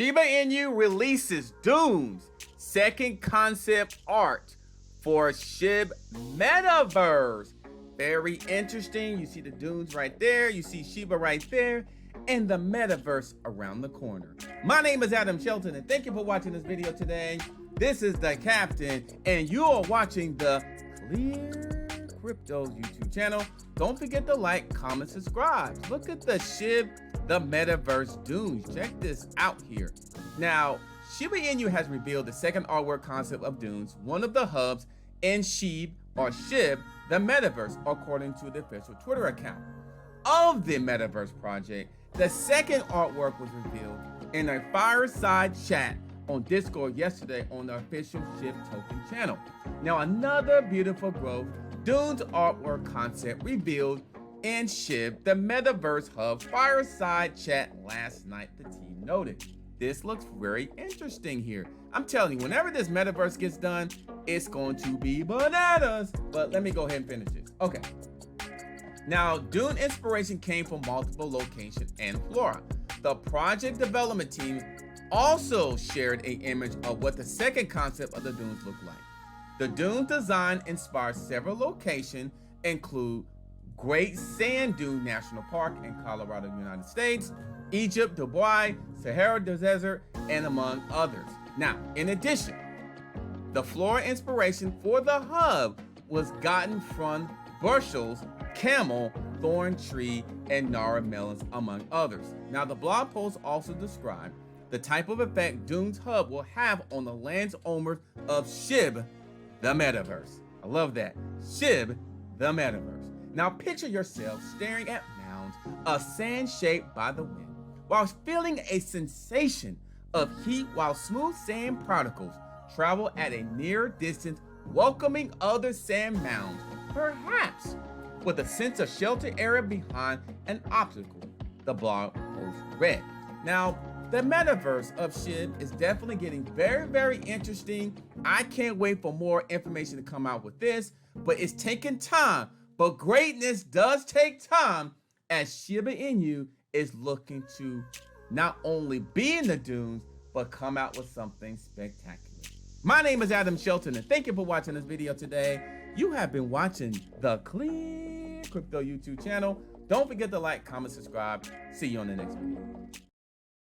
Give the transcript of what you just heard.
Shiba Inu releases Dune's second concept art for SHIB Metaverse. Very interesting. You see the dunes right there. You see Shiba right there. And the metaverse around the corner. My name is Adam Shelton, and thank you for watching this video today. This is the Captain, and you are watching the ClearCryptos YouTube channel. Don't forget to like, comment, subscribe. Look at the SHIB, the Metaverse Dunes. Check this out here. Now, Shiba Inu has revealed the second artwork concept of Dunes, one of the hubs in SHIB, or SHIB, the Metaverse, according to the official Twitter account of the Metaverse project. The second artwork was revealed in a fireside chat on Discord yesterday on the official SHIB token channel. Now, another beautiful growth, Dune's artwork concept revealed in SHIB, the Metaverse Hub fireside chat last night, the team noted. This looks very interesting here. I'm telling you, whenever this Metaverse gets done, it's going to be bananas. But let me go ahead and finish this. Okay. Now, Dune inspiration came from multiple locations and flora. The project development team also shared an image of what the second concept of the dunes look like. The dune design inspired several locations, include Great Sand Dune National Park in Colorado, United States, Egypt, Dubai, Sahara Desert, and among others. Now, in addition, the flora inspiration for the hub was gotten from bushels, camel, thorn tree, and Nara melons, among others. Now, the blog post also described the type of effect Dune's hub will have on the landowners of SHIB, the Metaverse. I love that. SHIB, the Metaverse. Now, picture yourself staring at mounds of sand shaped by the wind, while feeling a sensation of heat while smooth sand particles travel at a near distance, welcoming other sand mounds, perhaps with a sense of shelter area behind an obstacle, the blog post read. Now, the metaverse of SHIB is definitely getting very, very interesting. I can't wait for more information to come out with this, but it's taking time. But greatness does take time, as Shiba Inu is looking to not only be in the dunes, but come out with something spectacular. My name is Adam Shelton, and thank you for watching this video today. You have been watching the ClearCryptos YouTube channel. Don't forget to like, comment, subscribe. See you on the next video.